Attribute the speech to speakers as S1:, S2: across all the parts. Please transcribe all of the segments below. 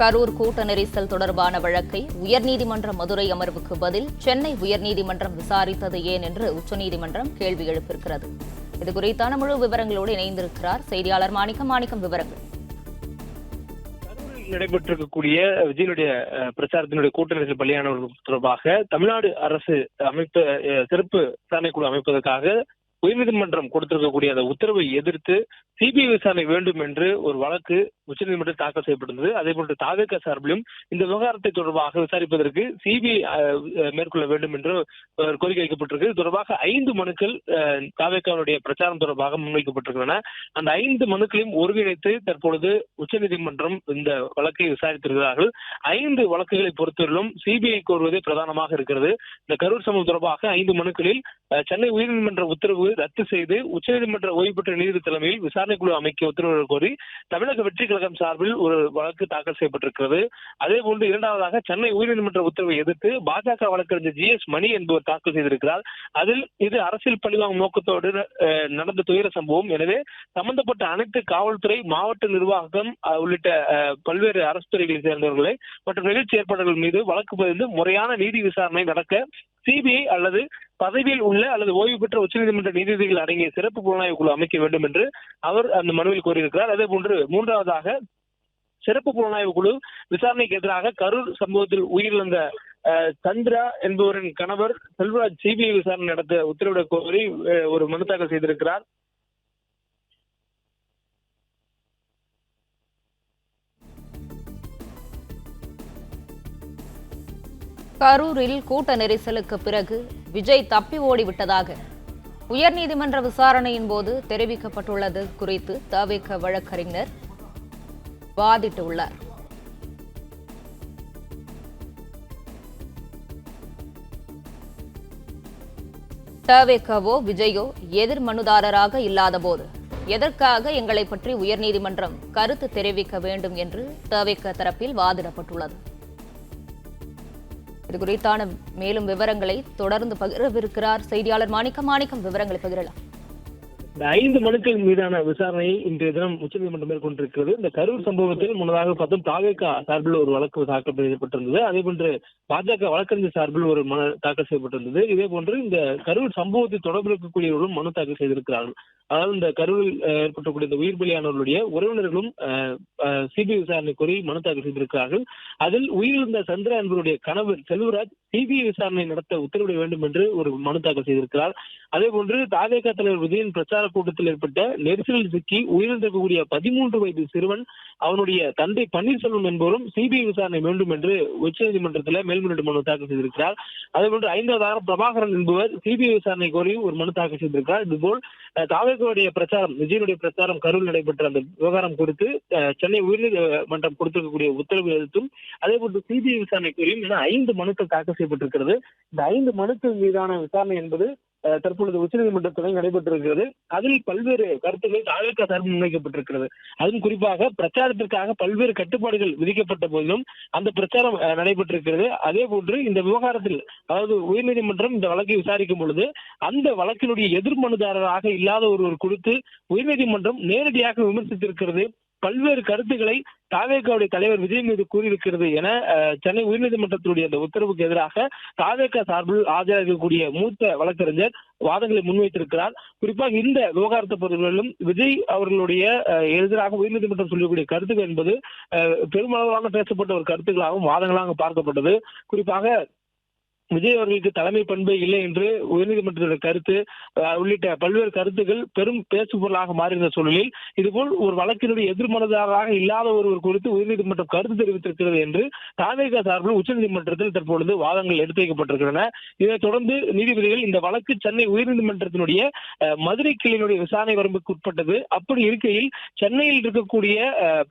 S1: கரூர் கூட்ட நெரிசல் தொடர்பான வழக்கை உயர்நீதிமன்ற மதுரை அமர்வுக்கு பதில் சென்னை உயர்நீதிமன்றம் விசாரித்தது ஏன் என்று உச்சநீதிமன்றம் கேள்வி எழுப்பியிருக்கிறது. இதுகுறித்தான முழு விவரங்களோடு இணைந்திருக்கிறார் செய்தியாளர் மாணிக்கம். விவரங்கள்.
S2: நடைபெற்றிருக்கக்கூடிய விஜயனுடைய பிரச்சாரத்தினுடைய கூட்ட நெரிசல் பலியானவர்கள் தொடர்பாக தமிழ்நாடு அரசு அமைப்பு சிறப்பு விசாரணைக்குழு அமைப்பதற்காக உயர்நீதிமன்றம் கொடுத்திருக்கக்கூடிய அந்த உத்தரவை எதிர்த்து சிபிஐ விசாரணை வேண்டும் என்று ஒரு வழக்கு உச்சநீதிமன்றம் தாக்கல் செய்யப்பட்டிருந்தது. அதே போன்று தாவேகா சார்பிலும் இந்த விவகாரத்தை தொடர்பாக விசாரிப்பதற்கு சிபிஐ மேற்கொள்ள வேண்டும் என்று கோரிக்கை வைக்கப்பட்டிருக்கு. தொடர்பாக 5 மனுக்கள் தாவேகாவுடைய பிரச்சாரம் தொடர்பாக முன்வைக்கப்பட்டிருக்கின்றன. அந்த 5 மனுக்களையும் ஒருங்கிணைத்து தற்பொழுது உச்சநீதிமன்றம் இந்த வழக்கை விசாரித்திருக்கிறார்கள். 5 வழக்குகளை பொறுத்தவரையிலும் சிபிஐ கோருவதே பிரதானமாக இருக்கிறது. இந்த கரூர் சம்பவம் தொடர்பாக 5 மனுக்களில் சென்னை உயர்நீதிமன்ற உத்தரவு ரத்து செய்து உச்சநீதிமன்ற ஓய்வு பெற்ற நீதிபதி தலைமையில் விசாரணை குழு அமைக்க உத்தரவு கோரி தமிழக வெற்றி கழகம் சார்பில் ஒரு வழக்கு தாக்கல் செய்யப்பட்டிருக்கிறது. அதே போன்று இரண்டாவதாக சென்னை உயர்நீதிமன்ற உத்தரவை எதிர்த்து பாஜக வழக்கறிஞர் GS மணி என்பவர் தாக்கல் செய்திருக்கிறார். அதில் இது அரசியல் பழிவாங்கும் நோக்கத்தோடு நடந்த துயர சம்பவம். எனவே சம்பந்தப்பட்ட அனைத்து காவல்துறை, மாவட்ட நிர்வாகம் உள்ளிட்ட பல்வேறு அரசு துறைகளை சேர்ந்தவர்களை மற்றும் நிகழ்ச்சி ஏற்பாடுகள் மீது வழக்கு பதிந்து முறையான நீதி விசாரணை நடக்க சிபிஐ அல்லது பதவியில் உள்ள அல்லது ஓய்வு பெற்ற உச்சநீதிமன்ற நீதிபதிகள் அடங்கிய சிறப்பு புலனாய்வு குழு அமைக்க வேண்டும் என்று அவர் அந்த மனுவில் கோரியிருக்கிறார். அதே போன்று மூன்றாவதாக சிறப்பு புலனாய்வு குழு விசாரணைக்கு எதிராக கரூர் சம்பவத்தில் உயிரிழந்த சந்திரா என்பவரின் கணவர் செல்வராஜ் சிபிஐ விசாரணை நடத்த உத்தரவிட கோரி ஒரு மனு தாக்கல் செய்திருக்கிறார்.
S1: கரூரில் கூட்ட நெரிசலுக்கு பிறகு விஜய் தப்பி ஓடிவிட்டதாக உயர்நீதிமன்ற விசாரணையின் போது தெரிவிக்கப்பட்டுள்ளது குறித்து தவிக வழக்கறிஞர் வாதிட்டுள்ளார். தவிகவோ விஜயோ எதிர் மனுதாரராக இல்லாதபோது எதற்காக எங்களை பற்றி உயர்நீதிமன்றம் கருத்து தெரிவிக்க வேண்டும் என்று தவிக தரப்பில் வாதிடப்பட்டுள்ளது. இது குறித்தான மேலும் விவரங்களை தொடர்ந்து பகிரவிருக்கிறார் செய்தியாளர் மாணிக்கம். விவரங்களை பகிரலாம்.
S2: இந்த 5 மனுக்கள் மீதான விசாரணையை இன்றைய தினம் உச்சநீதிமன்றம் மேற்கொண்டிருக்கிறது. இந்த கரூர் சம்பவத்தில் முன்னதாக பார்த்தோம் தாவேகா சார்பில் ஒரு வழக்கு தாக்கல் செய்யப்பட்டிருந்தது. அதே போன்று பாஜக வழக்கறிஞர் சார்பில் ஒரு மனு தாக்கல் செய்யப்பட்டிருந்தது. இதே போன்று இந்த கரூர் சம்பவத்தில் தொடர்பு இருக்கக்கூடியவர்களும் மனு தாக்கல் செய்திருக்கிறார்கள். அதாவது இந்த கரூரில் ஏற்பட்டக்கூடிய இந்த உயிர் பலியானவர்களுடைய உறவினர்களும் சிபிஐ விசாரணை கோரி மனு தாக்கல் செய்திருக்கிறார்கள். அதில் உயிரிழந்த சந்திரா என்பவருடைய கணவர் செல்வராஜ் சிபிஐ விசாரணை நடத்த உத்தரவிட வேண்டும் என்று ஒரு மனு தாக்கல் செய்திருக்கிறார். அதே போன்று தாவேகா தலைவர் விஜயன் பிரச்சார கூட்டத்தில் ஏற்பட்ட நெரிசலில் சிக்கி உயிரிழந்திருக்கக்கூடிய 13 வயது சிறுவன் அவனுடைய தந்தை பன்னீர்செல்வம் என்பவரும் சிபிஐ விசாரணை வேண்டும் என்று உச்சநீதிமன்றத்தில் மேல்முறையீட்டு மனு தாக்கல் செய்திருக்கிறார். அதேபோன்று 5வது பிரபாகரன் என்பவர் சிபிஐ விசாரணை கோரி ஒரு மனு தாக்கல் செய்திருக்கிறார். இதுபோல் தாவேகாவுடைய பிரச்சாரம், விஜயனுடைய பிரச்சாரம் கரூரில் நடைபெற்ற அந்த விவகாரம் குறித்து சென்னை உயர்நீதிமன்றம் கொடுத்திருக்கக்கூடிய உத்தரவு எதிர்த்தும் அதே போன்று சிபிஐ விசாரணை கோரியும் என 5 மனுக்கள் தாக்கல் செய்யப்பட்டிருக்கிறது. இந்த 5 மனுக்கள் மீதான விசாரணை என்பது தற்பொழுது உச்சநீதிமன்றத்தில் நடைபெற்றிருக்கிறது. அதில் பல்வேறு கருத்துக்கள் தாவேகா சார்பில் முன்வைக்கப்பட்டிருக்கிறது. அதுவும் குறிப்பாக பிரச்சாரத்திற்காக பல்வேறு கட்டுப்பாடுகள் விதிக்கப்பட்ட போதிலும் அந்த பிரச்சாரம் நடைபெற்றிருக்கிறது. அதே போன்று இந்த விவகாரத்தில் அதாவது உயர்நீதிமன்றம் இந்த வழக்கை விசாரிக்கும் பொழுது அந்த வழக்கினுடைய எதிர் மனுதாரராக இல்லாத ஒருவர் குறித்து உயர்நீதிமன்றம் நேரடியாக விமர்சித்திருக்கிறது. பல்வேறு கருத்துக்களை தாவேகாவுடைய தலைவர் விஜய் மீது கூறியிருக்கிறது என சென்னை உயர்நீதிமன்றத்தினுடைய அந்த உத்தரவுக்கு எதிராக தாவேகா சார்பில் ஆஜராகக்கூடிய மூத்த வழக்கறிஞர் வாதங்களை முன்வைத்திருக்கிறார். குறிப்பாக இந்த விவகாரத்தை பொறுத்தவரையிலும் விஜய் அவர்களுடைய எதிராக உயர்நீதிமன்றம் சொல்லக்கூடிய கருத்துக்கள் என்பது பெருமளவான பேசப்பட்ட ஒரு கருத்துக்களாகவும் வாதங்களாக பார்க்கப்பட்டது. குறிப்பாக விஜய் அவர்களுக்கு தலைமை பண்பே இல்லை என்று உயர்நீதிமன்றத்தினுடைய கருத்து உள்ளிட்ட பல்வேறு கருத்துக்கள் பெரும் பேசு பொருளாக மாறியிருந்த சூழலில் இதுபோல் ஒரு வழக்கினுடைய எதிர்மனதாரராக இல்லாத ஒருவர் குறித்து உயர்நீதிமன்றம் கருத்து தெரிவித்திருக்கிறது என்று தாவேகா சார்பில் உச்சநீதிமன்றத்தில் தற்பொழுது வாதங்கள் எடுத்து வைக்கப்பட்டிருக்கின்றன. இதைத் தொடர்ந்து நீதிபதிகள் இந்த வழக்கு சென்னை உயர்நீதிமன்றத்தினுடைய மதுரை கிளையினுடைய விசாரணை வரம்புக்கு உட்பட்டது. அப்படி இருக்கையில் சென்னையில் இருக்கக்கூடிய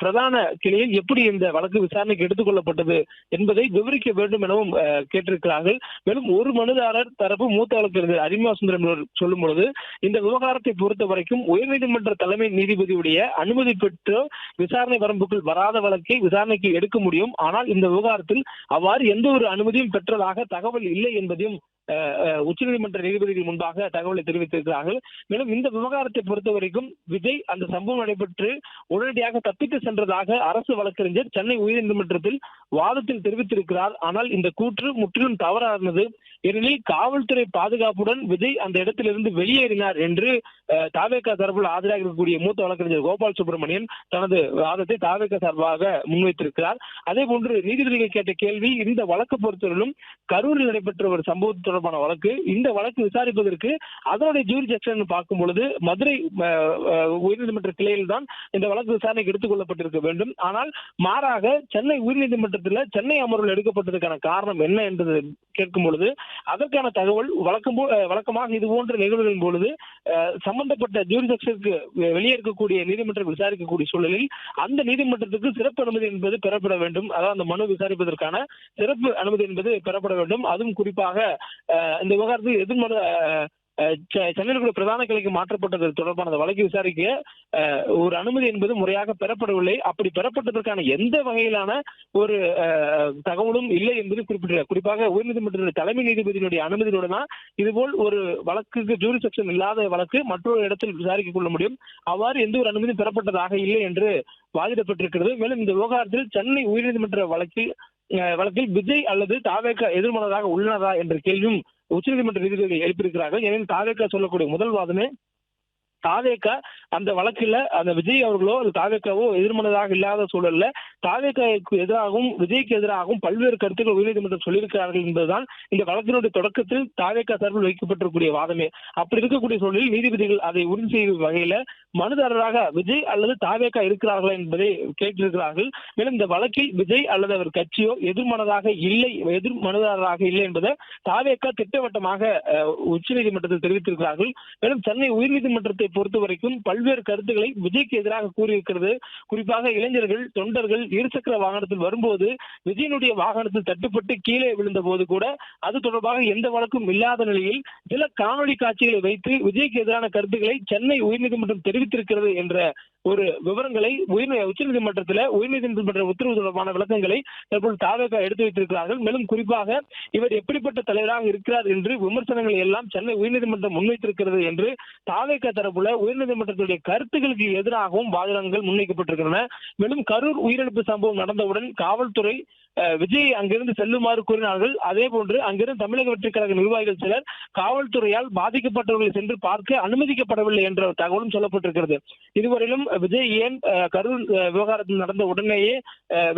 S2: பிரதான கிளையில் எப்படி இந்த வழக்கு விசாரணைக்கு எடுத்துக் கொள்ளப்பட்டது என்பதை விவரிக்க வேண்டும் எனவும் கேட்டிருக்கிறார்கள். மேலும் ஒரு மனுதாரர் தரப்பு மூத்த வழக்கறிஞர் அரிமா சுந்தரம் சொல்லும் பொழுது இந்த விவகாரத்தை பொறுத்த வரைக்கும் உயர்நீதிமன்ற தலைமை நீதிபதியுடைய அனுமதி பெற்று விசாரணை வரம்புக்குள் வராத வழக்கை விசாரணைக்கு எடுக்க முடியும். ஆனால் இந்த விவகாரத்தில் அவ்வாறு எந்த ஒரு அனுமதியும் பெற்றதாக தகவல் இல்லை என்பதையும் உச்சநீதிமன்ற நீதிபதிகள் முன்பாக தகவலை தெரிவித்திருக்கிறார்கள். மேலும் இந்த விவகாரத்தை பொறுத்த வரைக்கும் விஜய் அந்த சம்பவம் நடைபெற்று உடனடியாக தப்பித்து சென்றதாக அரசு வழக்கறிஞர் சென்னை உயர்நீதிமன்றத்தில் வாதத்தில் தெரிவித்திருக்கிறார். ஆனால் இந்த கூற்று முற்றிலும் தவறானது. ஏனெனில் காவல்துறை பாதுகாப்புடன் விஜய் அந்த இடத்திலிருந்து வெளியேறினார் என்று தாவேகா தரப்பில் ஆஜராக இருக்கக்கூடிய மூத்த வழக்கறிஞர் கோபால் சுப்பிரமணியன் தனது வாதத்தை தாவேகா சார்பாக முன்வைத்திருக்கிறார். அதே போன்று நீதிபதிகள் கேட்ட கேள்வி, இந்த வழக்கு பொறுத்தவரையிலும் கரூரில் நடைபெற்ற ஒரு சம்பவத்து தொடர்பான வழக்கு, இந்த வழக்கு விசாரிப்பதற்கு அதனுடைய ஜூரிடிக்ஷன் பார்க்கும் பொழுது மதுரை உயர்நீதிமன்ற கிளையில் தான் இந்த வழக்கு விசாரணைக்கு எடுத்துக் கொள்ளப்பட்டிருக்க வேண்டும். ஆனால் மாறாக சென்னை உயர்நீதிமன்றத்தில் சென்னை அமர்வில் எடுக்கப்பட்டதற்கான காரணம் என்ன என்று கேட்கும் பொழுது அதற்கான தகவல் வழக்கமாக இது போன்ற நிகழ்வுகளின் பொழுது சம்பந்தப்பட்ட ஜூரிடிக்ஷனுக்கு வெளியே இருக்கக்கூடிய நீதிமன்றம் விசாரிக்கக்கூடிய சூழலில் அந்த நீதிமன்றத்துக்கு சிறப்பு அனுமதி என்பது பெறப்பட வேண்டும். அதாவது அந்த மனு விசாரிப்பதற்கான சிறப்பு அனுமதி என்பது பெறப்பட வேண்டும். அதுவும் குறிப்பாக இந்த விவகாரத்தில் எதிர்மனு சென்னையில் பிரதான கிளைக்கு மாற்றப்பட்டது தொடர்பான வழக்கு விசாரிக்க ஒரு அனுமதி என்பது முறையாக பெறப்படவில்லை. அப்படி பெறப்பட்டதற்கான எந்த வகையிலான ஒரு தகவலும் இல்லை என்பது குறிப்பிட்டார். குறிப்பாக உயர்நீதிமன்ற தலைமை நீதிபதியினுடைய அனுமதியுடன் தான் இதுபோல் ஒரு வழக்குக்கு ஜூரிடிக்ஷன் இல்லாத வழக்கு மற்றொரு இடத்தில் விசாரிக்க கொள்ள முடியும். அவ்வாறு எந்த ஒரு அனுமதியும் பெறப்பட்டதாக இல்லை என்று வாதிடப்பட்டிருக்கிறது. மேலும் இந்த விவகாரத்தில் சென்னை உயர்நீதிமன்ற வழக்கில் விஜய் அல்லது தாவேகா எதிர்மனதாக உள்ளனரா என்ற கேள்வியும் உச்சநீதிமன்ற நீதிபதிகள் எழுப்பியிருக்கிறார்கள். எனவே தாவேகா சொல்லக்கூடிய முதல் வாதமே தாவேகா அந்த வழக்கில் அந்த விஜய் அவர்களோ அல்லது தாவேகாவோ எதிர்மனதாக இல்லாத சூழல்ல தாவேகாவுக்கு எதிராகவும் விஜய்க்கு எதிராகவும் பல்வேறு கருத்துக்கள் உயர்நீதிமன்றம் சொல்லியிருக்கிறார்கள் என்பதுதான் இந்த வழக்கினுடைய தொடக்கத்தில் தாவேகா சார்பில் வைக்கப்பட்டிருக்கக்கூடிய வாதமே. அப்படி இருக்கக்கூடிய சூழலில் நீதிபதிகள் அதை உறுதி செய்யும் வகையில மனுதாரராக விஜய் அல்லது தாவேகா இருக்கிறார்களா என்பதை கேட்டிருக்கிறார்கள். மேலும் இந்த வழக்கில் விஜய் அல்லது அவர் கட்சியோ எதிர் மனுதாரராக இல்லை என்பதை தாவேகா திட்டவட்டமாக உச்சநீதிமன்றத்தில் தெரிவித்திருக்கிறார்கள். மேலும் சென்னை உயர்நீதிமன்றத்தை பொறுத்த வரைக்கும் பல்வேறு கருத்துக்களை விஜய்க்கு எதிராக கூறியிருக்கிறது. குறிப்பாக இளைஞர்கள், தொண்டர்கள் இருசக்கர வாகனத்தில் வரும்போது விஜயனுடைய வாகனத்தில் தட்டுப்பட்டு கீழே விழுந்த போது கூட அது தொடர்பாக எந்த வழக்கும் இல்லாத நிலையில் சில காணொலி காட்சிகளை வைத்து விஜய்க்கு எதிரான கருத்துக்களை சென்னை உயர்நீதிமன்றம் தெரிவித்திருக்கிறது என்ற ஒரு விவரங்களை உயர்நீதிமன்ற உத்தரவு தொடர்பான விளக்கங்களை தற்போது தாவேகா எடுத்து வைத்திருக்கிறார்கள். மேலும் குறிப்பாக இவர் எப்படிப்பட்ட தலைவராக இருக்கிறார் என்று விமர்சனங்களை எல்லாம் சென்னை உயர்நீதிமன்றம் முன்வைத்திருக்கிறது என்று தாவேகா தரப்புல உயர்நீதிமன்றத்துடைய கருத்துக்களுக்கு எதிராகவும் வாதங்கள் முன்வைக்கப்பட்டிருக்கின்றன. மேலும் கரூர் உயிரிழப்பு சம்பவம் நடந்தவுடன் காவல்துறை விஜய் அங்கிருந்து செல்லுமாறு கூறினார்கள். அதே போன்று அங்கிருந்து தமிழக வெற்றிக் கழக நிர்வாகிகள் சிலர் காவல்துறையால் பாதிக்கப்பட்டவர்களை சென்று பார்க்க அனுமதிக்கப்படவில்லை என்ற தகவலும் சொல்லப்பட்டிருக்கிறது. இதுவரையிலும் விஜய் ஏன் கரூர் விவகாரத்தில் நடந்த உடனேயே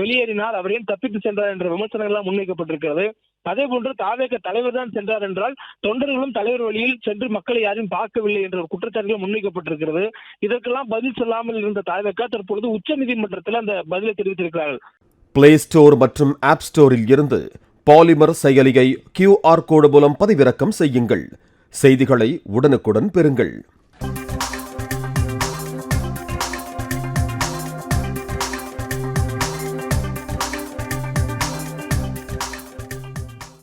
S2: வெளியேறினார், அவர் ஏன் தப்பித்து சென்றார் என்ற விமர்சனங்கள் எல்லாம் முன்வைக்கப்பட்டிருக்கிறது. அதே போன்று தாவேக தலைவர் தான் சென்றார் என்றால் தொண்டர்களும் தலைவர் வழியில் சென்று மக்களை யாரும் பார்க்கவில்லை என்ற ஒரு குற்றச்சாட்டுகள் முன்வைக்கப்பட்டிருக்கிறது. இதற்கெல்லாம் பதில் சொல்லாமல் இருந்த தாவேக தற்பொழுது உச்ச நீதிமன்றத்தில் அந்த பதிலை தெரிவித்திருக்கிறார்கள்.
S3: பிளே ஸ்டோர் மற்றும் ஆப் ஸ்டோரில் இருந்து பாலிமர் செயலியை QR கோடு மூலம் பதிவிறக்கம் செய்யுங்கள். செய்திகளை உடனுக்குடன் பெறுங்கள்.